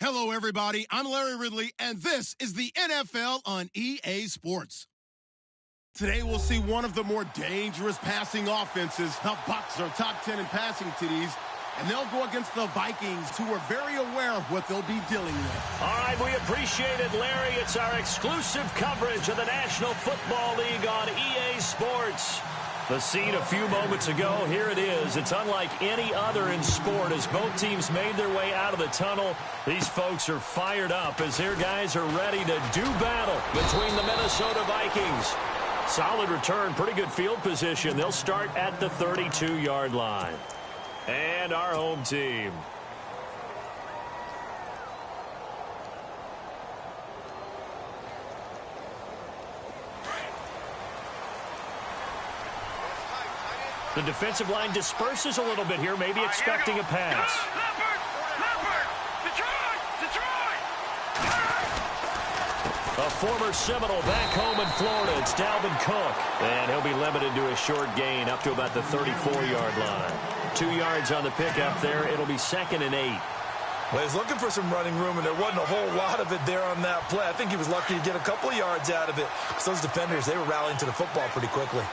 Hello, everybody. I'm Larry Ridley, and this is the NFL on EA Sports. Today, we'll see one of the more dangerous passing offenses. The Bucs are top 10 in passing TDs, and they'll go against the Vikings, who are very aware of what they'll be dealing with. All right, we appreciate it, Larry. It's our exclusive coverage of the National Football League on EA Sports. The scene a few moments ago, here it is. It's unlike any other in sport as both teams made their way out of the tunnel. These folks are fired up as their guys are ready to do battle between the Minnesota Vikings. Solid return, pretty good field position. They'll start at the 32-yard line. And our home team. The defensive line disperses a little bit here, maybe expecting a pass. A former Seminole back home in Florida. It's Dalvin Cook. And he'll be limited to a short gain up to about the 34-yard line. 2 yards on the pickup there. It'll be 2nd and 8. Well, he's looking for some running room, and there wasn't a whole lot of it there on that play. I think he was lucky to get a couple of yards out of it. So those defenders, they were rallying to the football pretty quickly.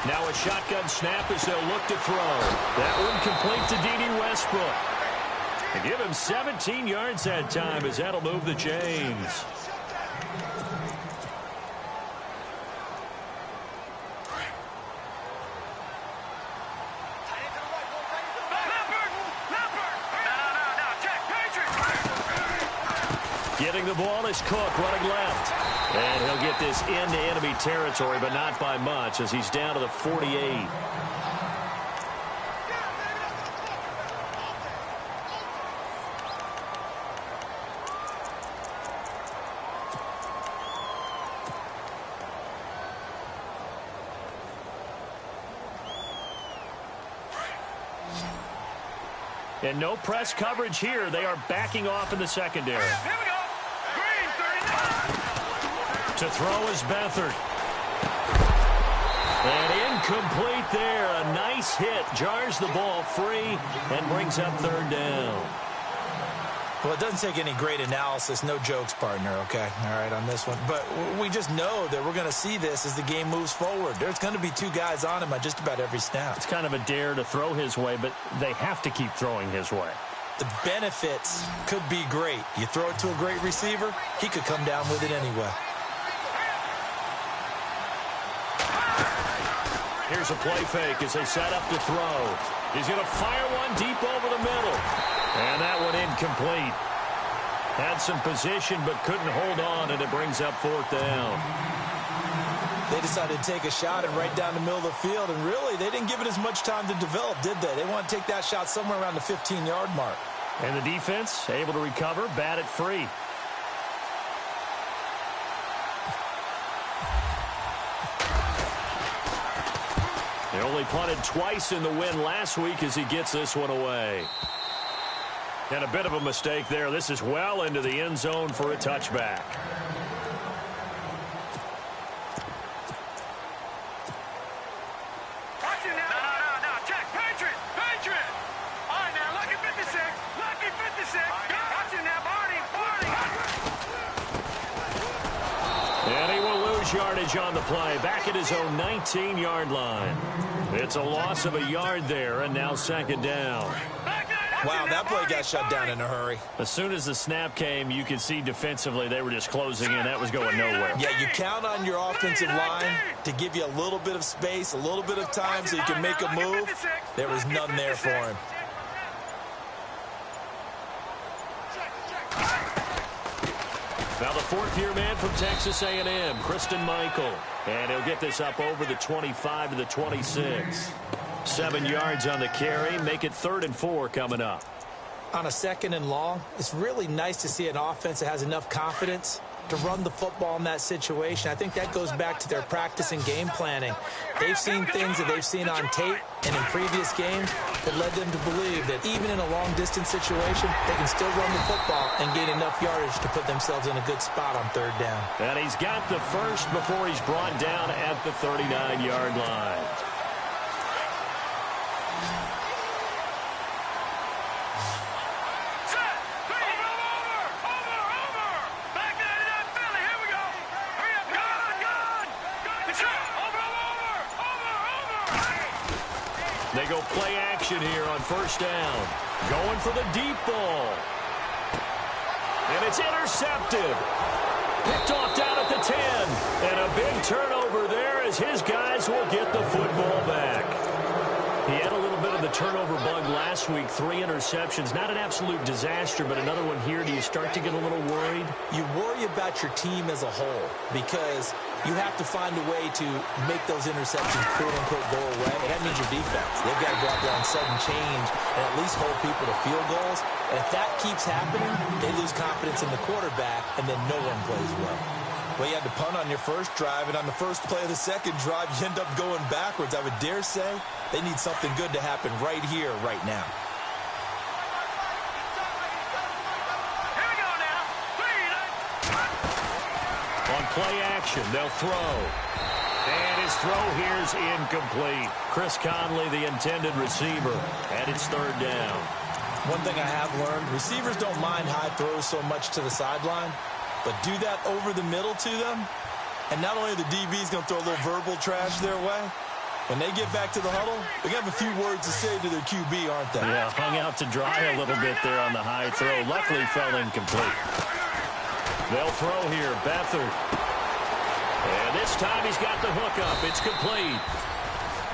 Now a shotgun snap as they'll look to throw. That one complete to D.D. Westbrook. And give him 17 yards that time as that'll move the chains. Getting the ball is Cook running left. And he'll get this into enemy territory, but not by much as he's down to the 48. And no press coverage here. They are backing off in the secondary. Here we go. To throw is Beathard. And incomplete there. A nice hit. Jars the ball free and brings up 3rd down. Well, it doesn't take any great analysis. No jokes, partner, okay? All right, on this one. But we just know that we're going to see this as the game moves forward. There's going to be 2 guys on him at just about every snap. It's kind of a dare to throw his way, but they have to keep throwing his way. The benefits could be great. You throw it to a great receiver, he could come down with it anyway. Here's a play fake as they set up to throw. He's going to fire one deep over the middle. And that one incomplete. Had some position but couldn't hold on, and it brings up 4th down. They decided to take a shot and right down the middle of the field, and really, they didn't give it as much time to develop, did they? They want to take that shot somewhere around the 15-yard mark. And the defense able to recover, bat it free. They only punted twice in the win last week as he gets this one away. And a bit of a mistake there. This is well into the end zone for a touchback. No, check. Patriot. All right, now, lucky 56. Watch it now, Barney. And he will lose yardage on the play. Back at his own 19-yard line. It's a loss of a yard there, and now 2nd down. Wow, that play got shut down in a hurry. As soon as the snap came, you could see defensively they were just closing in. That was going nowhere. Yeah, you count on your offensive line to give you a little bit of space, a little bit of time so you can make a move. There was none there for him. Now the 4th-year man from Texas A&M, Christine Michael. And he'll get this up over the 25 to the 26. 7 yards on the carry. Make it 3rd and 4 coming up. On a 2nd and long, it's really nice to see an offense that has enough confidence to run the football in that situation. I think that goes back to their practice and game planning. They've seen things that they've seen on tape and in previous games that led them to believe that even in a long-distance situation, they can still run the football and gain enough yardage to put themselves in a good spot on 3rd down. And he's got the first before he's brought down at the 39-yard line. They'll play action here on first down. Going for the deep ball. And it's intercepted. Picked off down at the 10. And a big turnover there as his guys will get the football back. He had a little bit of the turnover bug last week. 3 interceptions. Not an absolute disaster, but another one here. Do you start to get a little worried? You worry about your team as a whole because you have to find a way to make those interceptions quote-unquote go away. And that means your defense. They've got to go out there and sudden change and at least hold people to field goals. And if that keeps happening, they lose confidence in the quarterback, and then no one plays well. Well, you had to punt on your first drive, and on the first play of the second drive, you end up going backwards. I would dare say they need something good to happen right here, right now. Here we go now. On play action, they'll throw. And his throw here's incomplete. Chris Conley, the intended receiver, and it's third down. One thing I have learned, receivers don't mind high throws so much to the sideline, but do that over the middle to them, and not only are the DBs going to throw a little verbal trash their way, when they get back to the huddle, they're going to have a few words to say to their QB, aren't they? Yeah, hung out to dry a little bit there on the high throw. Luckily fell incomplete. They'll throw here, Beathard. And this time he's got the hook up. It's complete.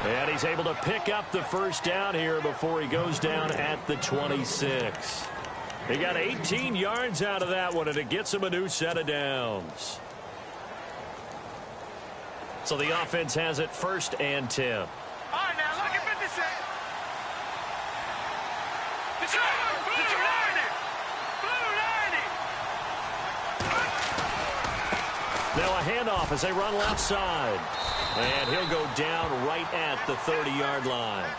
And he's able to pick up the first down here before he goes down at the 26. He got 18 yards out of that one, and it gets him a new set of downs. So the offense has it first and 10. All right, now, look at 56. Blue 90. Now a handoff as they run left side. And he'll go down right at the 30-yard line.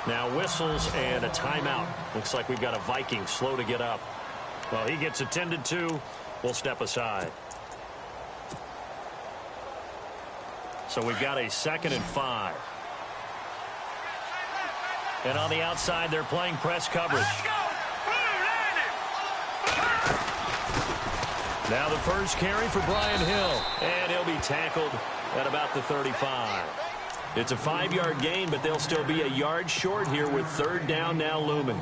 Now whistles and a timeout. Looks like we've got a Viking slow to get up. Well, he gets attended to. We'll step aside. So we've got a 2nd and 5. And on the outside, they're playing press coverage. Let's go. Now the first carry for Brian Hill. And he'll be tackled at about the 35. It's a 5-yard gain, but they'll still be a yard short here with third down now looming.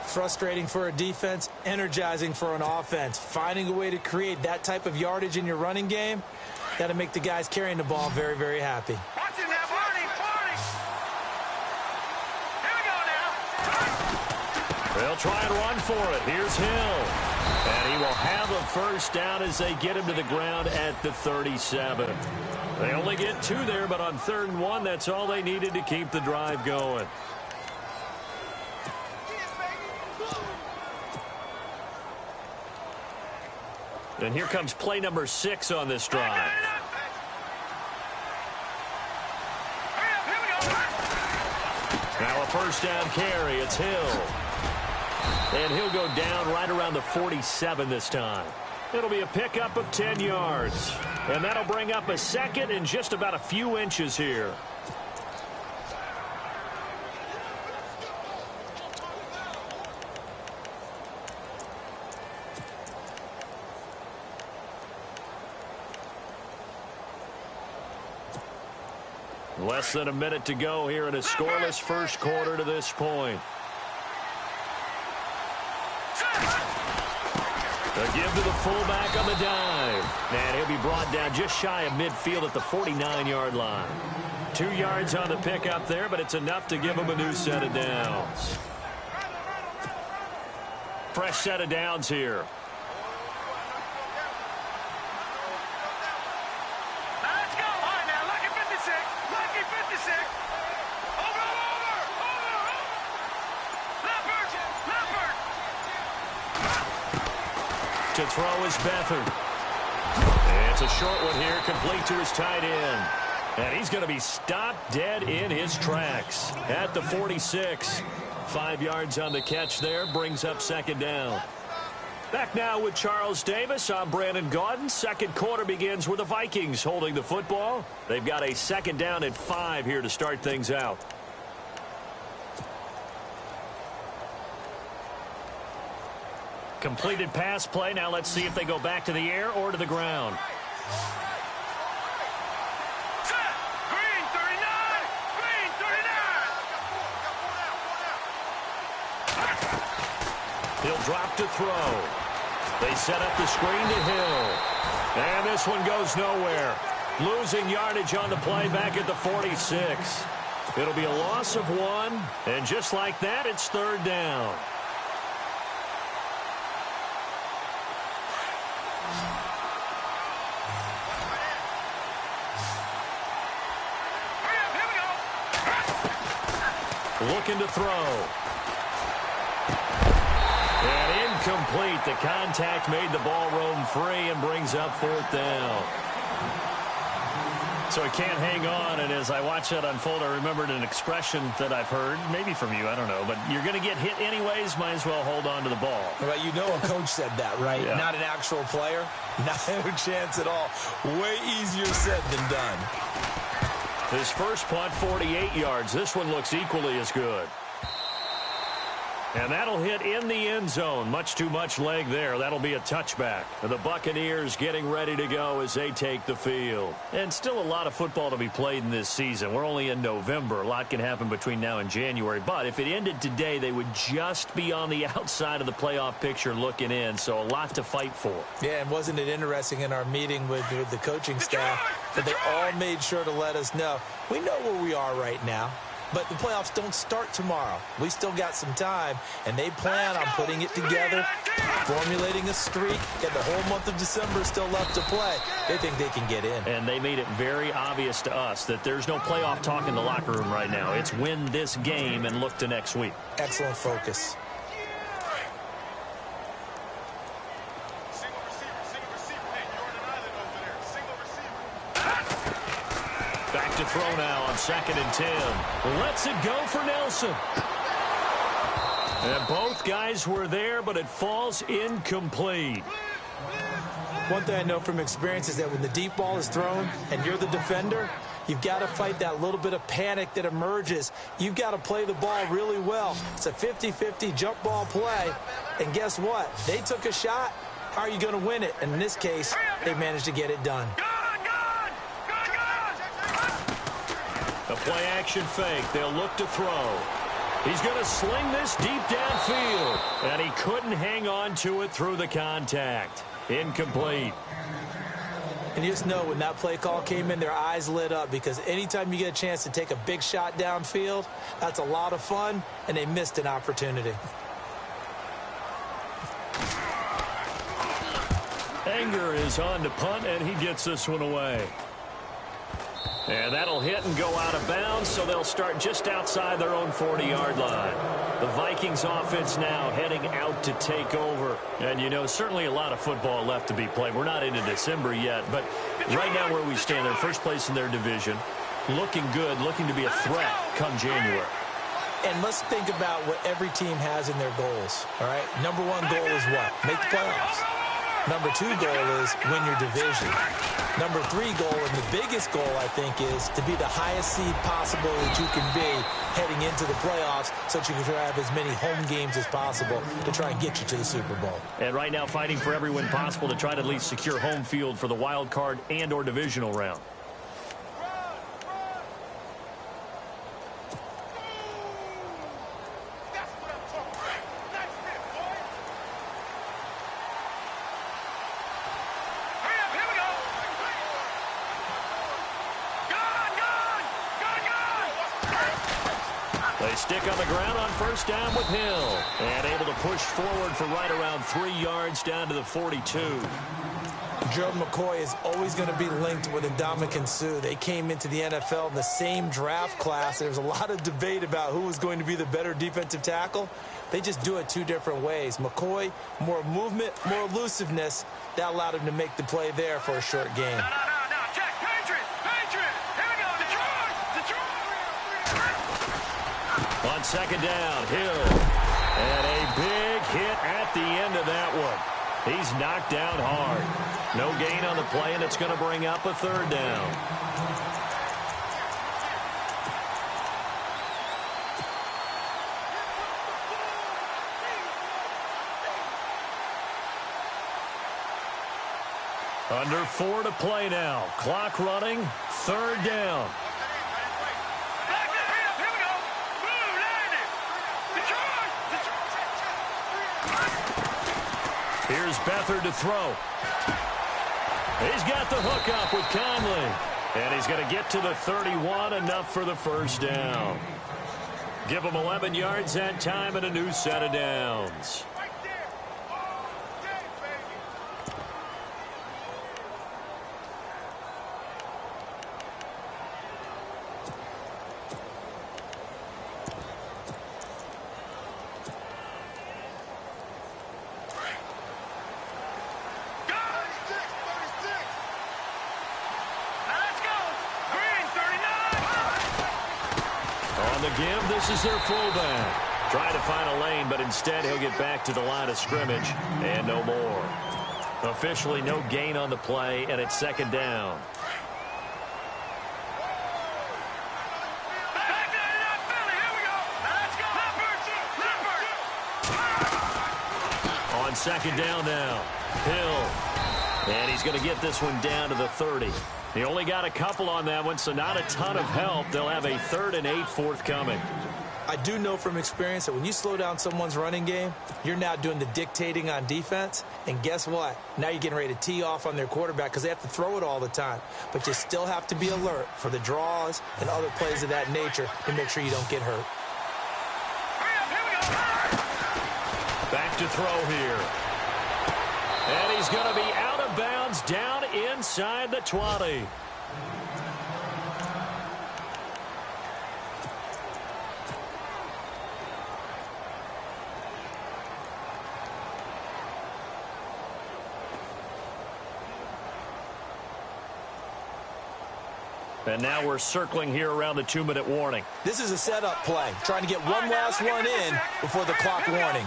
Frustrating for a defense, energizing for an offense. Finding a way to create that type of yardage in your running game, that'll make the guys carrying the ball very, very happy. Watch it now, Barney. Here we go now. They'll try and run for it. Here's Hill. And he will have a first down as they get him to the ground at the 37. They only get 2 there, but on 3rd and 1, that's all they needed to keep the drive going. And here comes play number 6 on this drive. Now a first down carry. It's Hill. And he'll go down right around the 47 this time. It'll be a pickup of 10 yards. And that'll bring up a 2nd and just about a few inches here. Less than a minute to go here in a scoreless first quarter to this point. A give to the fullback on the dive. And he'll be brought down just shy of midfield at the 49-yard line. 2 yards on the pickup there, but it's enough to give him a new set of downs. Fresh set of downs here. Let's go. All right, now, lucky 56. Lucky 56. Over. Leopard. To throw is Beathard. And it's a short one here, complete to his tight end. And he's going to be stopped dead in his tracks at the 46. 5 yards on the catch there, brings up 2nd down. Back now with Charles Davis. I'm Brandon Gaudin. Second quarter begins with the Vikings holding the football. They've got a 2nd down and 5 here to start things out. Completed pass play. Now let's see if they go back to the air or to the ground. Green 39. He'll drop to throw. They set up the screen to Hill. And this one goes nowhere. Losing yardage on the play back at the 46. It'll be a loss of 1. And just like that, it's third down. Looking to throw. And incomplete. The contact made the ball roam free and brings up fourth down. So he can't hang on, and as I watch that unfold, I remembered an expression that I've heard, maybe from you, I don't know, but you're going to get hit anyways, might as well hold on to the ball. Well, you know a coach said that, right? Yeah. Not an actual player. Not a chance at all. Way easier said than done. His first punt, 48 yards. This one looks equally as good. And that'll hit in the end zone. Much too much leg there. That'll be a touchback. The Buccaneers getting ready to go as they take the field. And still a lot of football to be played in this season. We're only in November. A lot can happen between now and January. But if it ended today, they would just be on the outside of the playoff picture looking in. So a lot to fight for. Yeah, and wasn't it interesting in our meeting with the coaching staff that they all made sure to let us know, we know where we are right now. But the playoffs don't start tomorrow. We still got some time, and they plan on putting it together, formulating a streak, and the whole month of December still left to play. They think they can get in. And they made it very obvious to us that there's no playoff talk in the locker room right now. It's win this game and look to next week. Excellent focus. Back to throw now on 2nd and 10. Lets it go for Nelson. And both guys were there, but it falls incomplete. One thing I know from experience is that when the deep ball is thrown and you're the defender, you've got to fight that little bit of panic that emerges. You've got to play the ball really well. It's a 50-50 jump ball play. And guess what? They took a shot. How are you going to win it? And in this case, they managed to get it done. A play-action fake. They'll look to throw. He's going to sling this deep downfield. And he couldn't hang on to it through the contact. Incomplete. And you just know when that play call came in, their eyes lit up, because anytime you get a chance to take a big shot downfield, that's a lot of fun, and they missed an opportunity. Anger is on to punt, and he gets this one away. And that'll hit and go out of bounds, so they'll start just outside their own 40-yard line. The Vikings offense now heading out to take over. And, you know, certainly a lot of football left to be played. We're not into December yet, but right now where we stand, they're first place in their division. Looking good, looking to be a threat come January. And let's think about what every team has in their goals, all right? Number one goal is what? Make the playoffs. Number two goal is win your division. Number three goal, and the biggest goal, I think, is to be the highest seed possible that you can be heading into the playoffs, so that you can try to have as many home games as possible to try and get you to the Super Bowl. And right now fighting for every win possible to try to at least secure home field for the wild card and or divisional round. Stick on the ground on first down with Hill. And able to push forward for right around 3 yards down to the 42. Gerald McCoy is always going to be linked with Ndamukong Suh. They came into the NFL in the same draft class. There was a lot of debate about who was going to be the better defensive tackle. They just do it two different ways. McCoy, more movement, more elusiveness. That allowed him to make the play there for a short game. On second down, Hill. And a big hit at the end of that one. He's knocked down hard. No gain on the play, and it's going to bring up a third down. Under 4 to play now. Clock running. Third down. Here's Beathard to throw. He's got the hook up with Conley. And he's going to get to the 31, enough for the first down. Give him 11 yards that time and a new set of downs. Give, this is their fullback. Trying to find a lane, but instead he'll get back to the line of scrimmage and no more. Officially no gain on the play, and it's second down. On second down now, Hill. And he's going to get this one down to the 30. He only got a couple on that one, so not a ton of help. They'll have a 3rd and 8 forthcoming. I do know from experience that when you slow down someone's running game, you're now doing the dictating on defense. And guess what? Now you're getting ready to tee off on their quarterback because they have to throw it all the time. But you still have to be alert for the draws and other plays of that nature to make sure you don't get hurt. Back to throw here. And he's going to be out of bounds down inside the 20. And now we're circling here around the 2-minute warning. This is a setup play, trying to get one last one in before the clock warning.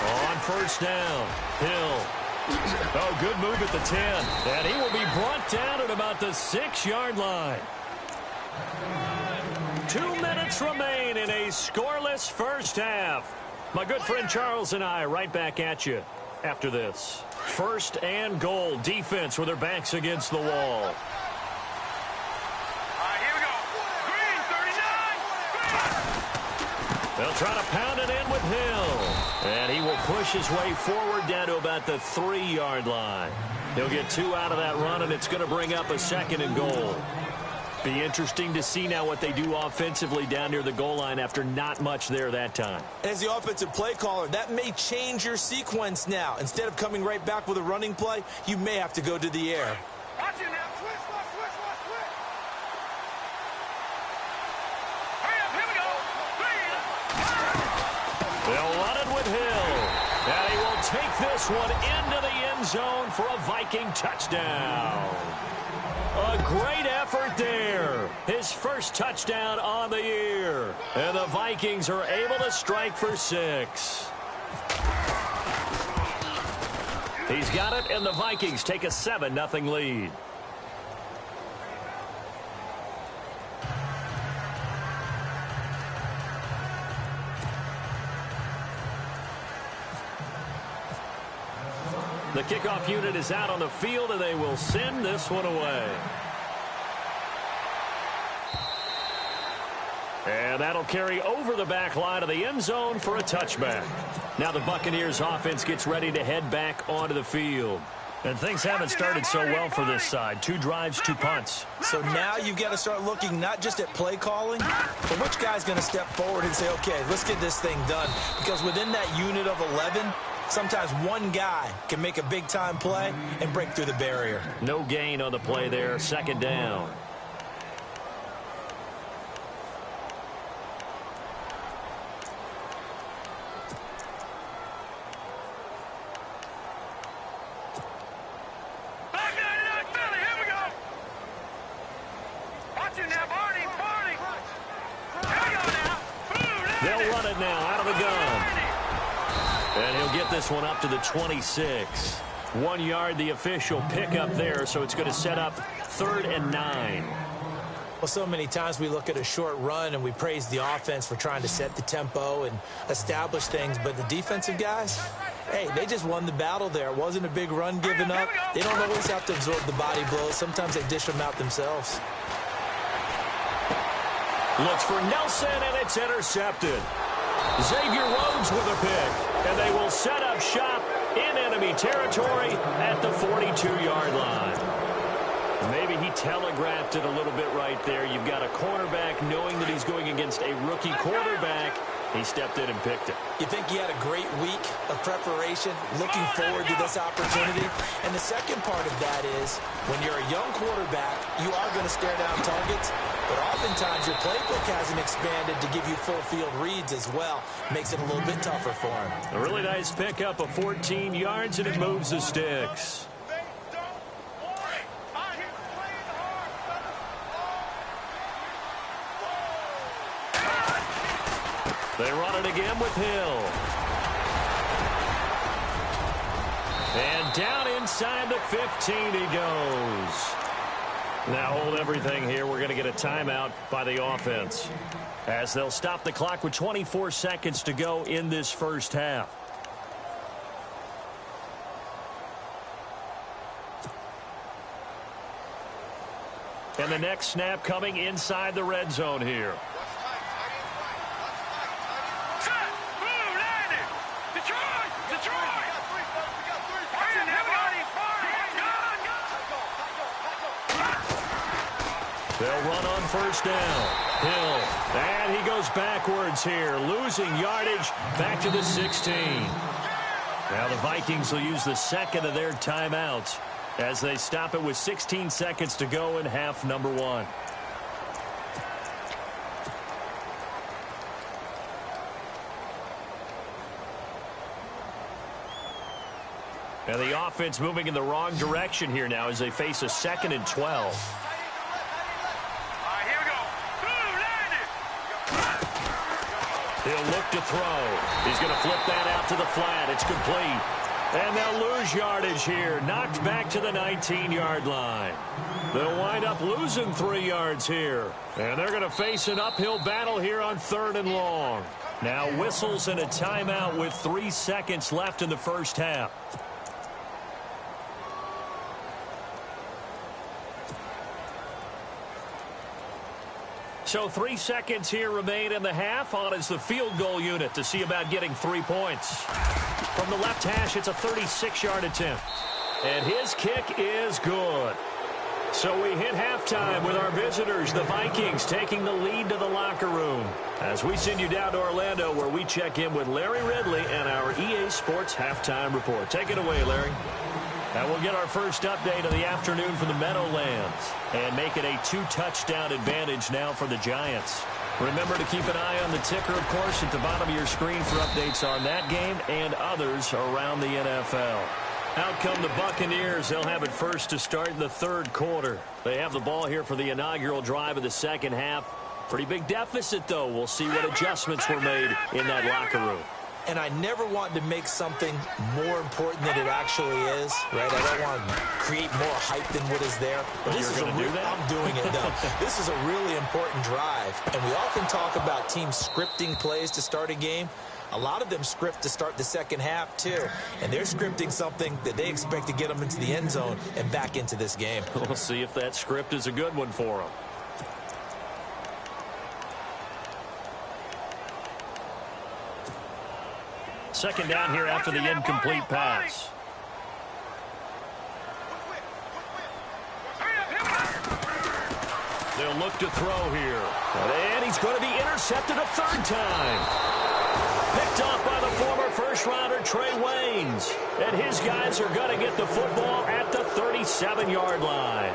On first down, Hill. Oh, good move at the 10. And he will be brought down at about the 6-yard line. 2 minutes remain in a scoreless first half. My good friend Charles and I right back at you after this. First and goal. Defense with their backs against the wall. They'll try to pound it in with Hill. And he will push his way forward down to about the 3-yard line. He'll get 2 out of that run, and it's going to bring up a 2nd and goal. Be interesting to see now what they do offensively down near the goal line after not much there that time. As the offensive play caller, that may change your sequence now. Instead of coming right back with a running play, you may have to go to the air. Watch it now. Switch. Hurry up, here we go. They'll run it with Hill. And he will take this one into the end zone for a Viking touchdown. A great effort there. His first touchdown on the year. And the Vikings are able to strike for 6. He's got it, and the Vikings take a 7-0 lead. The kickoff unit is out on the field, and they will send this one away. And that'll carry over the back line of the end zone for a touchback. Now the Buccaneers offense gets ready to head back onto the field. And things haven't started so well for this side. 2 drives, 2 punts. So now you've got to start looking not just at play calling, but which guy's going to step forward and say, okay, let's get this thing done. Because within that unit of 11, sometimes one guy can make a big-time play and break through the barrier. No gain on the play there. 2nd down. They'll run it now out of the gun. And he'll get this one up to the 26. 1 yard, the official pickup there, so it's going to set up 3rd and 9. Well, so many times we look at a short run and we praise the offense for trying to set the tempo and establish things, but the defensive guys, hey, they just won the battle there. It wasn't a big run given up. They don't always have to absorb the body blows. Sometimes they dish them out themselves. Looks for Nelson, and it's intercepted. Xavier Rhodes with a pick. And they will set up shop in enemy territory at the 42-yard line. Maybe he telegraphed it a little bit right there. You've got a cornerback knowing that he's going against a rookie quarterback. He stepped in and picked it. You think he had a great week of preparation, looking forward to this opportunity? And the second part of that is, when you're a young quarterback, you are going to stare down targets, but oftentimes your playbook hasn't expanded to give you full field reads as well. Makes it a little bit tougher for him. A really nice pickup of 14 yards, and it moves the sticks. They run it again with Hill. And down inside the 15 he goes. Now hold everything here. We're going to get a timeout by the offense, as they'll stop the clock with 24 seconds to go in this first half. And the next snap coming inside the red zone here. They'll run on first down. Hill. And he goes backwards here, losing yardage back to the 16. Now the Vikings will use the second of their timeouts as they stop it with 16 seconds to go in half number one. And the offense moving in the wrong direction here now as they face a 2nd and 12. He'll look to throw. He's going to flip that out to the flat. It's complete. And they'll lose yardage here. Knocked back to the 19-yard line. They'll wind up losing 3 yards here. And they're going to face an uphill battle here on 3rd and long. Now whistles and a timeout with 3 seconds left in the first half. So 3 seconds here remain in the half. On is the field goal unit to see about getting 3 points. From the left hash, it's a 36-yard attempt. And his kick is good. So we hit halftime with our visitors, the Vikings, taking the lead to the locker room. As we send you down to Orlando, where we check in with Larry Ridley and our EA Sports Halftime Report. Take it away, Larry. And we'll get our first update of the afternoon from the Meadowlands and make it a 2-touchdown advantage now for the Giants. Remember to keep an eye on the ticker, of course, at the bottom of your screen for updates on that game and others around the NFL. Out come the Buccaneers. They'll have it first to start in the 3rd quarter. They have the ball here for the inaugural drive of the second half. Pretty big deficit, though. We'll see what adjustments were made in that locker room. And I never want to make something more important than it actually is, right? I don't want to create more hype than what is there. But this is I'm doing it, though. This is a really important drive. And we often talk about teams scripting plays to start a game. A lot of them script to start the second half, too. And they're scripting something that they expect to get them into the end zone and back into this game. We'll see if that script is a good one for them. Second down here after the incomplete pass. They'll look to throw here. And he's going to be intercepted a 3rd time. Picked off by the former first-rounder Trey Waynes. And his guys are going to get the football at the 37-yard line.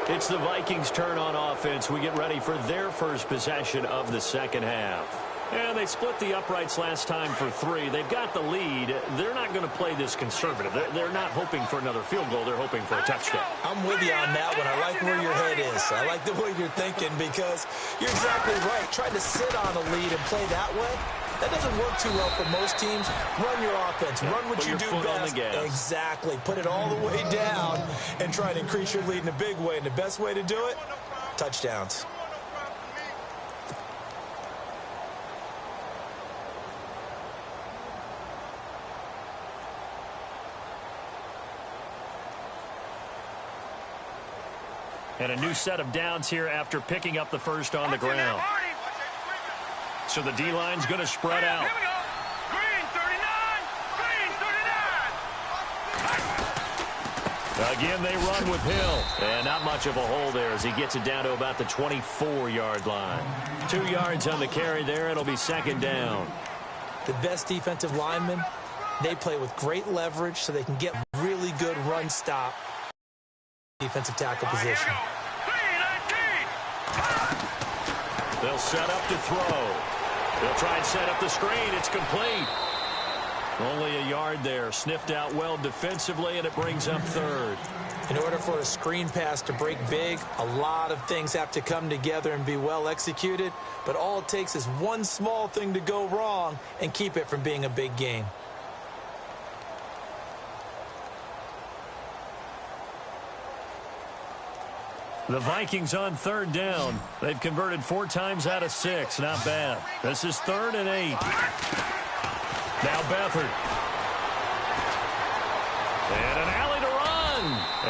It's the Vikings' turn on offense. We get ready for their first possession of the second half. And they split the uprights last time for 3. They've got the lead. They're not going to play this conservative. They're not hoping for another field goal. They're hoping for a touchdown. I'm with you on that one. I like where your head is. I like the way you're thinking because you're exactly right. Trying to sit on a lead and play that way, that doesn't work too well for most teams. Run your offense. Run what you do best. Exactly. Put it all the way down and try to increase your lead in a big way. And the best way to do it, touchdowns. And a new set of downs here after picking up the first on the ground. So the D-line's going to spread out. Again, they run with Hill. And not much of a hole there as he gets it down to about the 24-yard line. 2 yards on the carry there. It'll be second down. The best defensive linemen, they play with great leverage so they can get really good run stop defensive tackle position. They'll set up to throw. They'll try and set up the screen. It's complete. Only a yard there. Sniffed out well defensively, and it brings up third. In order for a screen pass to break big, a lot of things have to come together and be well executed. But all it takes is one small thing to go wrong and keep it from being a big gain. The Vikings on third down. They've converted 4 times out of 6. Not bad. This is 3rd and 8. Now Beathard. And an alley to run.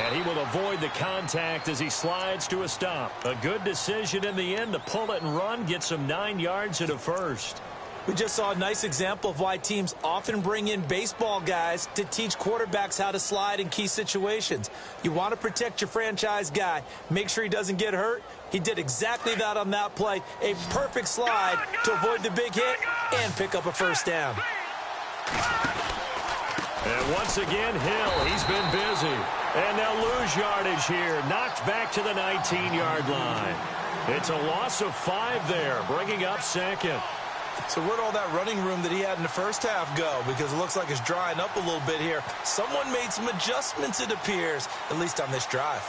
And he will avoid the contact as he slides to a stop. A good decision in the end to pull it and run. Get some 9 yards at a first. We just saw a nice example of why teams often bring in baseball guys to teach quarterbacks how to slide in key situations. You want to protect your franchise guy. Make sure he doesn't get hurt. He did exactly that on that play. A perfect slide to avoid the big hit and pick up a first down. And once again, Hill, he's been busy. And they'll lose yardage here. Knocked back to the 19-yard line. It's a loss of 5 there, bringing up second. So where'd all that running room that he had in the first half go? Because it looks like it's drying up a little bit here. Someone made some adjustments, it appears, at least on this drive.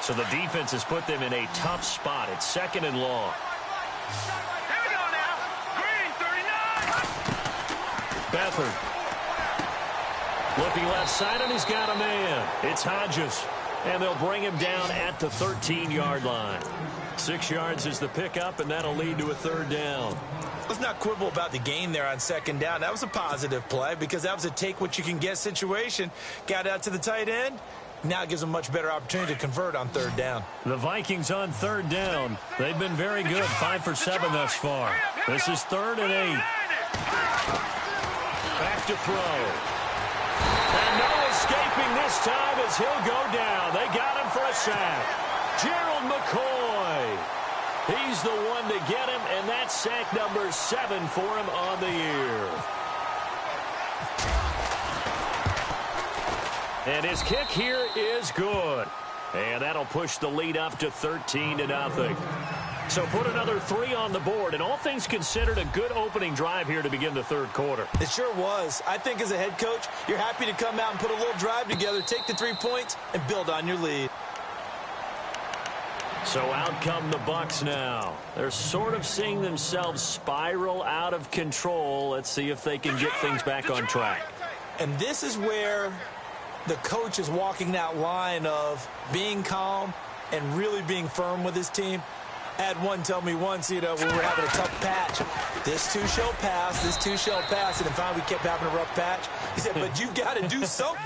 So the defense has put them in a tough spot. It's 2nd and long. Here we go now. Green, 39. Beathard. Looking left side, and he's got a man. It's Hodges. And they'll bring him down at the 13-yard line. 6 yards is the pickup, and that'll lead to a 3rd down. Let's not quibble about the gain there on 2nd down. That was a positive play because that was a take-what-you-can-get situation. Got out to the tight end. Now it gives them a much better opportunity to convert on 3rd down. The Vikings on 3rd down. They've been very good, 5 for 7 thus far. This is 3rd and 8. Back to throw. And no escaping this time as he'll go down. They got him for a sack. Gerald McCoy. He's the one to get him, and that's sack number 7 for him on the year. And his kick here is good. And that'll push the lead up to 13-0. So put another 3 on the board, and all things considered, a good opening drive here to begin the 3rd quarter. It sure was. I think as a head coach, you're happy to come out and put a little drive together, take the 3 points, and build on your lead. So out come the Bucs now. They're sort of seeing themselves spiral out of control. Let's see if they can get things back on track. And this is where the coach is walking that line of being calm and really being firm with his team. I had one tell me once, when we were having a tough patch, this too shall pass, this too shall pass, and then finally we kept having a rough patch. He said, but you got to do something.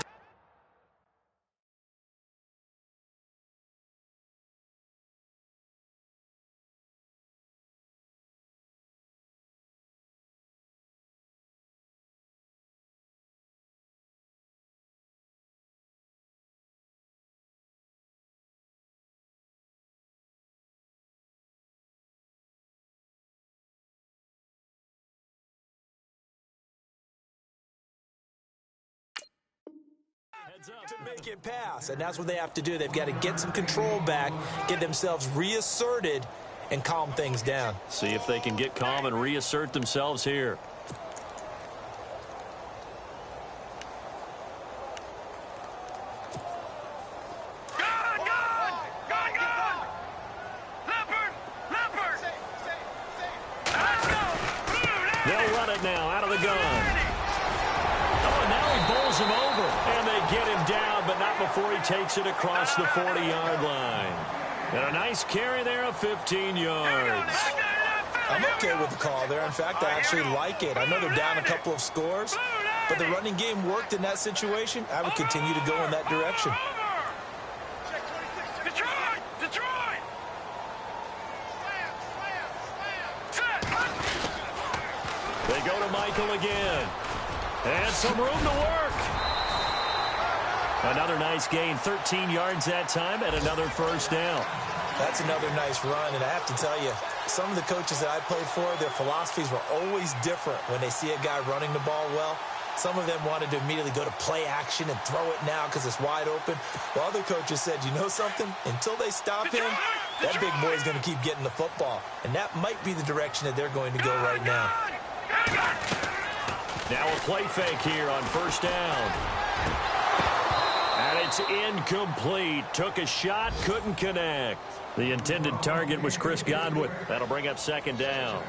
To make it pass, and that's what they have to do. They've got to get some control back, get themselves reasserted, and calm things down. See if they can get calm and reassert themselves here. They'll run it now out of the gun. Oh, and now he bowls him over. And they get him down, but not before he takes it across the 40-yard line. And a nice carry there of 15 yards. I'm okay with the call there. In fact, I actually like it. I know they're down a couple of scores, but the running game worked in that situation. I would continue to go in that direction. They go to Michael again. And some room to work. Another nice gain, 13 yards that time, and another first down. That's another nice run, and I have to tell you, some of the coaches that I played for, their philosophies were always different when they see a guy running the ball well. Some of them wanted to immediately go to play action and throw it now because it's wide open. While other coaches said, you know something? Until they stop him, that big boy is going to keep getting the football. And that might be the direction that they're going to go right now. Now a play fake here on first down. And it's incomplete. Took a shot, couldn't connect. The intended target was Chris Godwin. That'll bring up second down.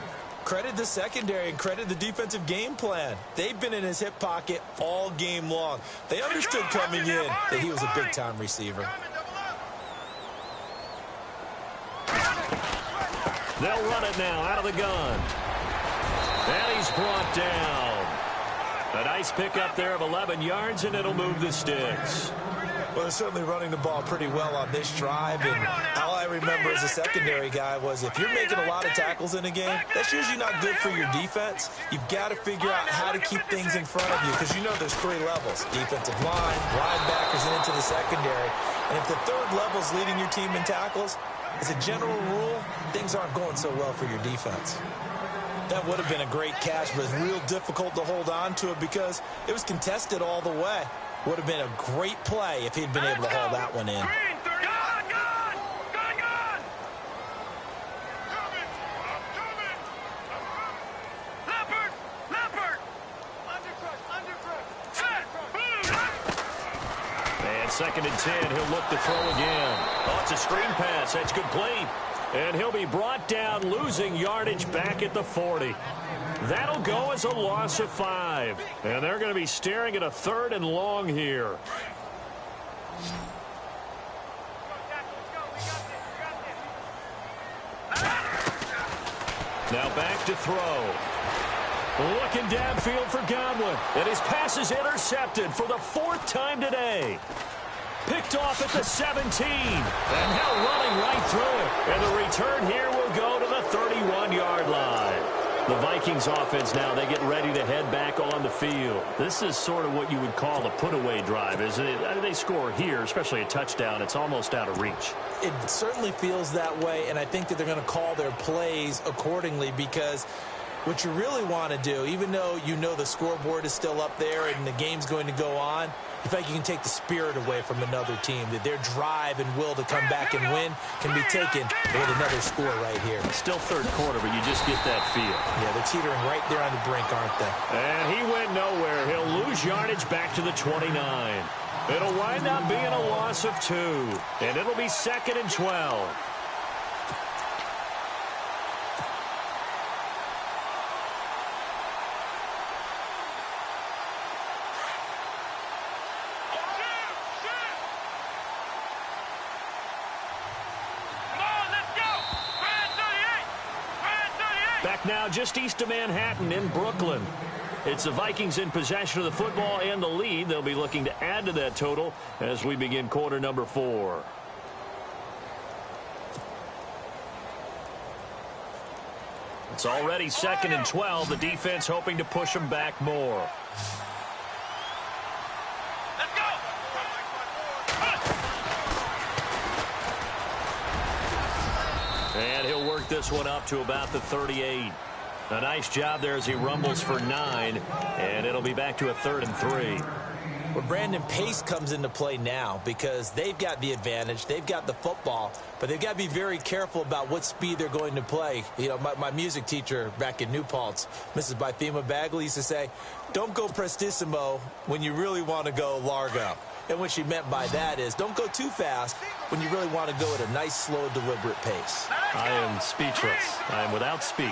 Credit the secondary and credit the defensive game plan. They've been in his hip pocket all game long. They understood coming in that he was a big-time receiver. They'll run it now out of the gun. And he's brought down. A nice pickup there of 11 yards, and it'll move the sticks. Well, they're certainly running the ball pretty well on this drive, and all I remember as a secondary guy was if you're making a lot of tackles in a game, that's usually not good for your defense. You've got to figure out how to keep things in front of you because you know there's three levels, defensive line, linebackers, and into the secondary. And if the third level's leading your team in tackles, as a general rule, things aren't going so well for your defense. That would have been a great catch, but it's real difficult to hold on to it because it was contested all the way. Would have been a great play if he'd been able to haul that one in. And second and 10, he'll look to throw again. Oh, it's a screen pass. That's complete. And he'll be brought down, losing yardage back at the 40. That'll go as a loss of 5. And they're going to be staring at a 3rd and long here. Now back to throw. Looking downfield for Godwin. And his pass is intercepted for the 4th time today. Picked off at the 17. And now running right through it. And the return here will go to the 31-yard line. The Vikings offense now, they get ready to head back on the field. This is sort of what you would call a put-away drive, isn't it? I mean, they score here, especially a touchdown. It's almost out of reach. It certainly feels that way, and I think that they're going to call their plays accordingly because what you really want to do, even though you know the scoreboard is still up there and the game's going to go on, you think you can take the spirit away from another team, that their drive and will to come back and win can be taken with another score right here. Still third quarter, but you just get that feel. Yeah, they're teetering right there on the brink, aren't they? And he went nowhere. He'll lose yardage back to the 29. It'll wind up being a loss of 2, and it'll be 2nd and 12. Back now just east of Manhattan in Brooklyn. It's the Vikings in possession of the football and the lead. They'll be looking to add to that total as we begin quarter number 4. It's already 2nd and 12. The defense hoping to push them back more. And he'll work this one up to about the 38. A nice job there as he rumbles for 9. And it'll be back to a 3rd and 3. Well, Brandon, pace comes into play now because they've got the advantage. They've got the football, but they've got to be very careful about what speed they're going to play. You know, my music teacher back in New Paltz, Mrs. Bythema Bagley, used to say, don't go prestissimo when you really want to go largo. And what she meant by that is don't go too fast when you really want to go at a nice, slow, deliberate pace. I am speechless. I am without speech.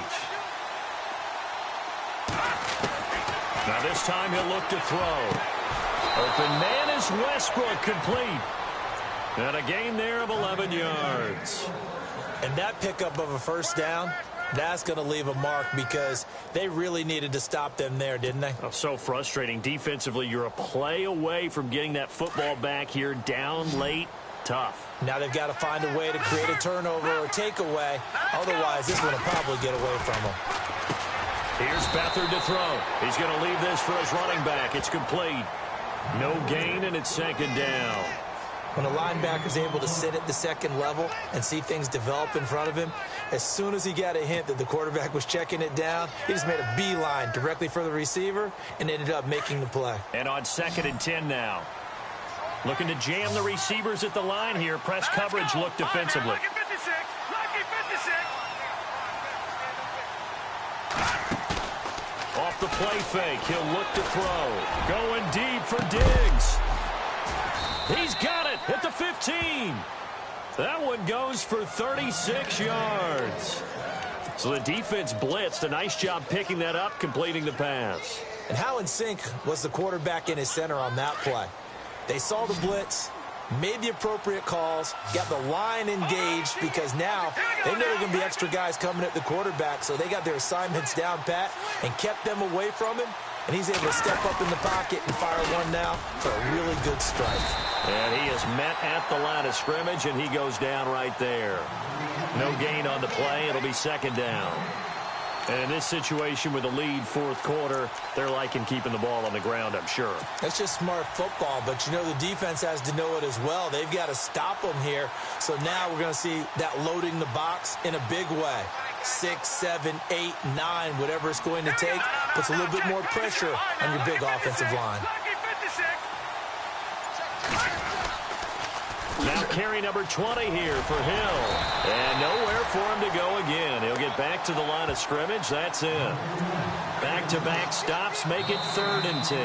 Now this time he'll look to throw. Open man is Westbrook, complete. And a gain there of 11 yards. And that pickup of a first down, that's going to leave a mark because they really needed to stop them there, didn't they? Oh, so frustrating. Defensively, you're a play away from getting that football back here, down late. Tough. Now they've got to find a way to create a turnover or takeaway. Otherwise, this one will probably get away from them. Here's Beathard to throw. He's going to leave this for his running back. It's complete. No gain, and it's second down. When a linebacker's able to sit at the second level and see things develop in front of him, as soon as he got a hint that the quarterback was checking it down, he just made a beeline directly for the receiver and ended up making the play. And on 2nd and 10 now. Looking to jam the receivers at the line here. Press coverage look defensively. Lucky 56. Lucky 56. Off the play fake. He'll look to throw. Going deep for Diggs. He's got it at the 15. That one goes for 36 yards. So the defense blitzed. A nice job picking that up, completing the pass. And how in sync was the quarterback in his center on that play? They saw the blitz, made the appropriate calls, got the line engaged because now they know there are going to be extra guys coming at the quarterback, so they got their assignments down pat and kept them away from him. And he's able to step up in the pocket and fire one now for a really good strike. And he is met at the line of scrimmage, and he goes down right there. No gain on the play. It'll be second down. And in this situation with a lead fourth quarter, they're liking keeping the ball on the ground, I'm sure. That's just smart football, but you know the defense has to know it as well. They've got to stop them here. So now we're going to see that loading the box in a big way. 6, 7, 8, 9, whatever it's going to take, puts a little bit more pressure on your big offensive line. Now carry number 20 here for Hill. And nowhere for him to go again. He'll get back to the line of scrimmage. That's it. Back-to-back stops make it 3rd and 10.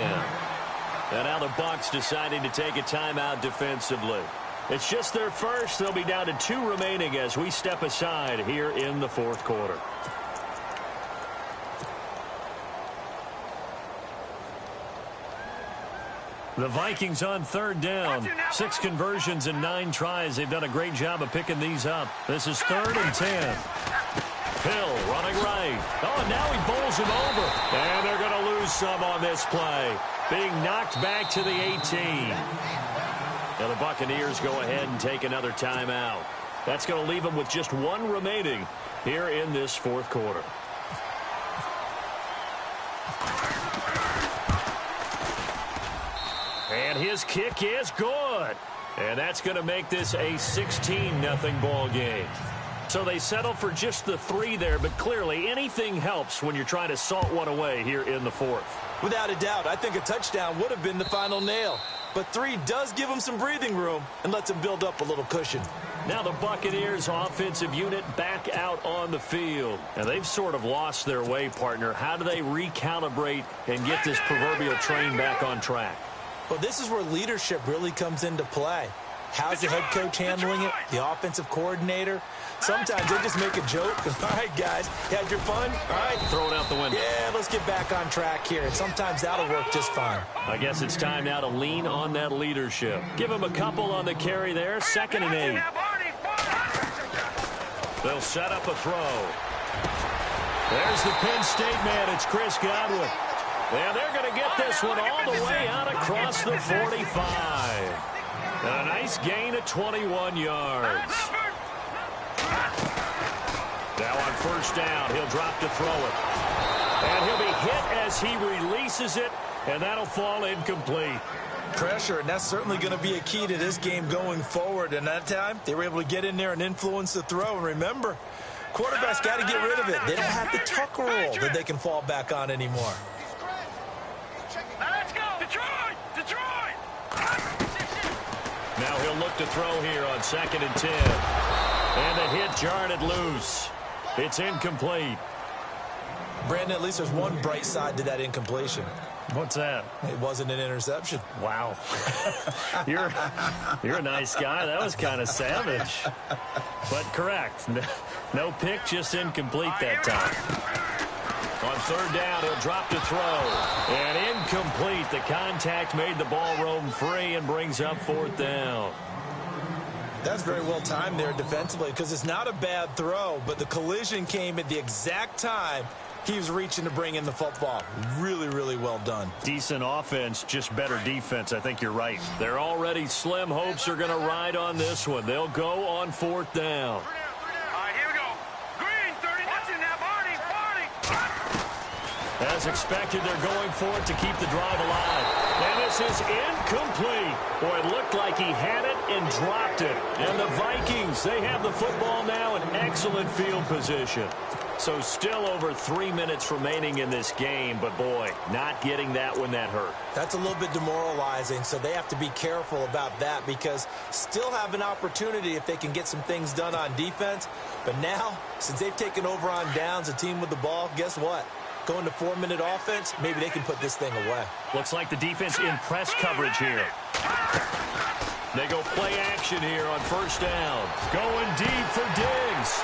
And now the Bucs deciding to take a timeout defensively. It's just their first. They'll be down to 2 remaining as we step aside here in the fourth quarter. The Vikings on 3rd down. 6 conversions and 9 tries. They've done a great job of picking these up. This is 3rd and 10. Hill running right. Oh, and now he bowls him over. And they're going to lose some on this play. Being knocked back to the 18. Now the Buccaneers go ahead and take another timeout. That's going to leave them with just 1 remaining here in this fourth quarter. And his kick is good. And that's going to make this a 16-0 ball game. So they settle for just the 3 there, but clearly anything helps when you're trying to salt one away here in the fourth. Without a doubt, I think a touchdown would have been the final nail. But 3 does give them some breathing room and lets them build up a little cushion. Now the Buccaneers offensive unit back out on the field. And they've sort of lost their way, partner. How do they recalibrate and get this proverbial train back on track? Well, this is where leadership really comes into play. How's the head coach handling it? The offensive coordinator? Sometimes they just make a joke. All right, guys, you had your fun? All right. Throw it out the window. Yeah, let's get back on track here. And sometimes that'll work just fine. I guess it's time now to lean on that leadership. Give them a couple on the carry there. 2nd and 8. They'll set up a throw. There's the Penn State man. It's Chris Godwin. And they're going to get this one all the way out across the 45. And a nice gain of 21 yards. Now on 1st down, he'll drop to throw it. And he'll be hit as he releases it, and that'll fall incomplete. Pressure, and that's certainly going to be a key to this game going forward. And that time, they were able to get in there and influence the throw. And remember, quarterbacks got to get rid of it. They don't have the tuck roll that they can fall back on anymore. Let's go! Detroit! Detroit! Now he'll look to throw here on 2nd and 10. And the hit jarred it loose. It's incomplete. Brandon, at least there's one bright side to that incompletion. What's that? It wasn't an interception. Wow. You're a nice guy. That was kind of savage. But correct. No pick, just incomplete that time. On 3rd down, he'll drop to throw. And incomplete. The contact made the ball roam free and brings up 4th down. That's very well timed there defensively because it's not a bad throw, but the collision came at the exact time he was reaching to bring in the football. Really, really well done. Decent offense, just better defense. I think you're right. They're already slim hopes are going to ride on this one. They'll go on 4th down. All right, here we go. Green, 30. Watch it now, Barney. As As expected, they're going for it to keep the drive alive. And this is incomplete. Boy, it looked like he had it and dropped it. And the Vikings, they have the football now in excellent field position. So still over 3 minutes remaining in this game, but boy, not getting that when that hurt. That's a little bit demoralizing, so they have to be careful about that because still have an opportunity if they can get some things done on defense. But now, since they've taken over on downs, a team with the ball, guess what? Going to 4-minute offense, maybe they can put this thing away. Looks like the defense in press coverage here. They go play action here on first down. Going deep for Diggs.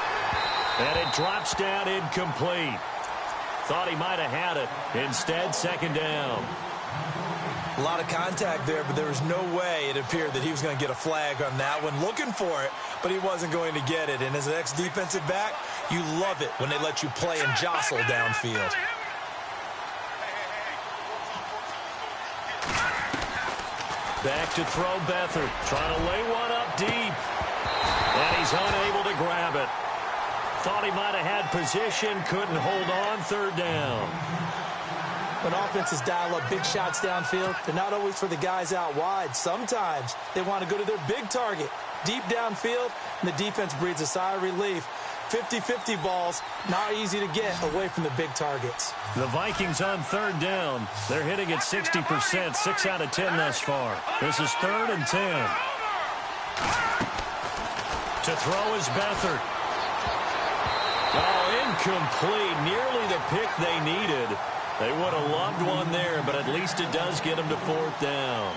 And it drops down incomplete. Thought he might have had it. Instead, second down. A lot of contact there, but there was no way it appeared that he was going to get a flag on that one. Looking for it, but he wasn't going to get it. And as an ex-defensive back, you love it when they let you play and jostle downfield. Back to throw Beathard. Trying to lay one up deep. And he's unable to grab it. Thought he might have had position. Couldn't hold on. Third down. When offenses dial up big shots downfield, they're not always for the guys out wide. Sometimes they want to go to their big target, deep downfield, and the defense breathes a sigh of relief. 50-50 balls, not easy to get away from the big targets. The Vikings on third down. They're hitting at 60%, 6 out of 10 thus far. This is 3rd and 10. To throw is Beathard. Oh, incomplete. Nearly the pick they needed. They would have loved one there, but at least it does get them to 4th down.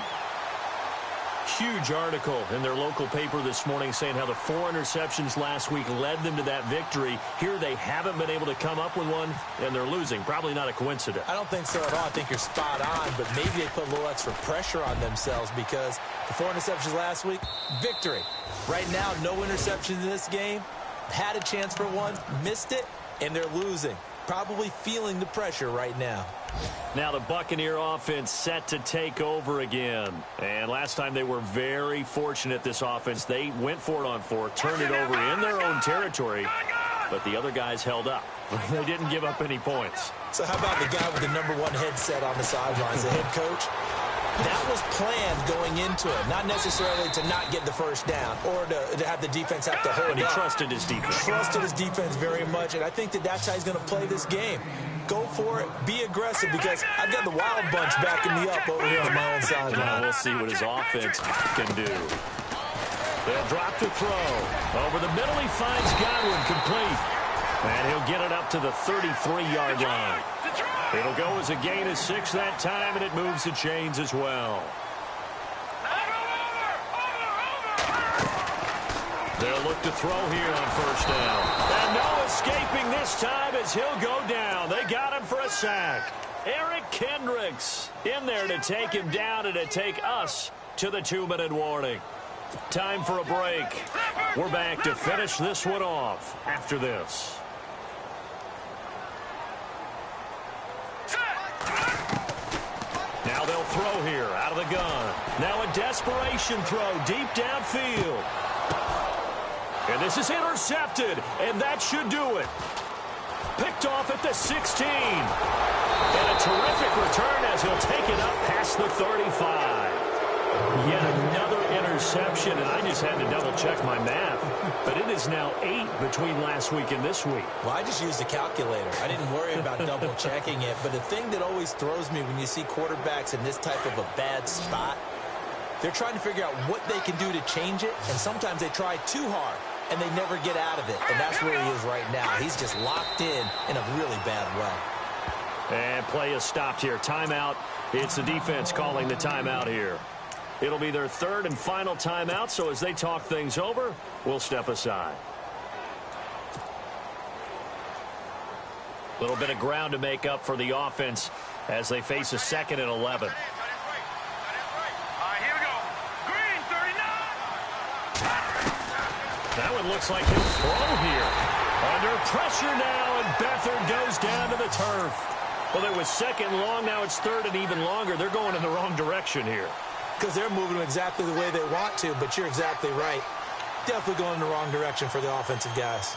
Huge article in their local paper this morning saying how the 4 interceptions last week led them to that victory. Here they haven't been able to come up with one, and they're losing. Probably not a coincidence. I don't think so at all. I think you're spot on, but maybe they put a little extra pressure on themselves because the 4 interceptions last week, victory. Right now, no interceptions in this game. Had a chance for one, missed it, and they're losing. Probably feeling the pressure right now. Now the Buccaneer offense set to take over again. And last time they were very fortunate, this offense. They went for it on 4, turned it over in their own territory, but the other guys held up. They didn't give up any points. So how about the guy with the #1 headset on the sidelines, the head coach? That was planned going into it, not necessarily to not get the first down or to have the defense have to hold But he up. trusted his defense. Trusted his defense very much, and I think that that's how he's going to play this game. Go for it. Be aggressive because I've got the Wild Bunch backing me up over here on my own sideline. Now we'll see what his offense can do. They'll drop to throw. Over the middle, he finds Godwin complete. And he'll get it up to the 33-yard line. It'll go as a gain of 6 that time, and it moves the chains as well. They'll look to throw here on first down. And no escaping this time as he'll go down. They got him for a sack. Eric Kendricks in there to take him down and to take us to the 2-minute warning. Time for a break. We're back to finish this one off after this. Now they'll throw here out of the gun. Now a desperation throw deep downfield. And this is intercepted, and that should do it. Picked off at the 16. And a terrific return as he'll take it up past the 35. Yet another interception, and I just had to double-check my math. But it is now 8 between last week and this week. Well, I just used a calculator. I didn't worry about double-checking it. But the thing that always throws me when you see quarterbacks in this type of a bad spot, they're trying to figure out what they can do to change it, and sometimes they try too hard, and they never get out of it. And that's where he is right now. He's just locked in a really bad way. And play is stopped here. Timeout. It's the defense calling the timeout here. It'll be their 3rd and final timeout, so as they talk things over, we'll step aside. A little bit of ground to make up for the offense as they face a 2nd and 11. That one looks like he'll throw here. Under pressure now, and Beathard goes down to the turf. Well, it was 2nd long, now it's 3rd and even longer. They're going in the wrong direction here. Because they're moving exactly the way they want to, but you're exactly right. Definitely going in the wrong direction for the offensive guys.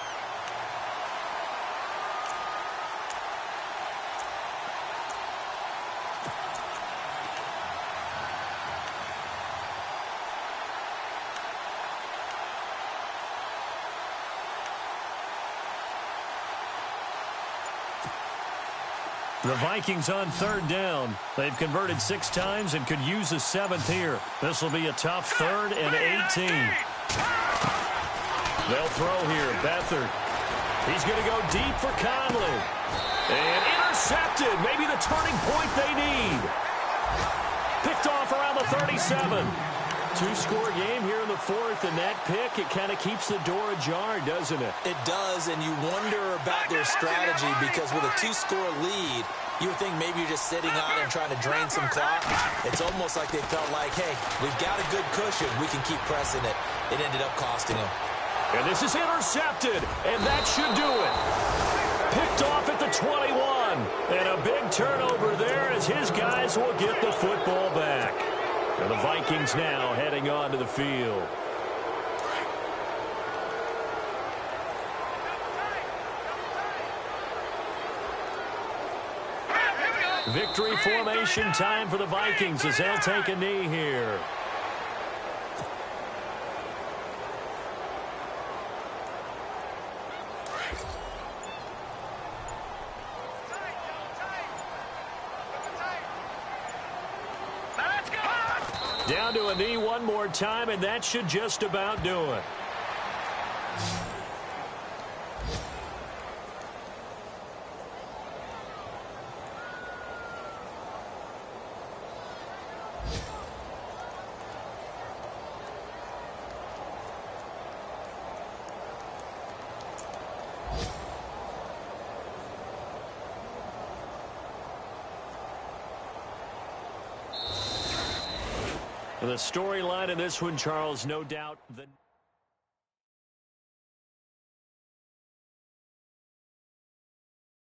The Vikings on third down. They've converted 6 times and could use a 7th here. This will be a tough 3rd and 18. They'll throw here. Beathard. He's going to go deep for Conley. And intercepted. Maybe the turning point they need. Picked off around the 37. 2-score game here in the 4th, and that pick, it kind of keeps the door ajar, doesn't it? It does, and you wonder about their strategy because with a 2-score lead, you would think maybe you're just sitting on and trying to drain some clock. It's almost like they felt like, hey, we've got a good cushion. We can keep pressing it. It ended up costing them. And this is intercepted, and that should do it. Picked off at the 21. And a big turnover there as his guys will get the football back. And the Vikings now heading onto the field. Victory formation time for the Vikings as they'll take a knee here. Down to a knee one more time, and that should just about do it. The storyline in this one, Charles, no doubt.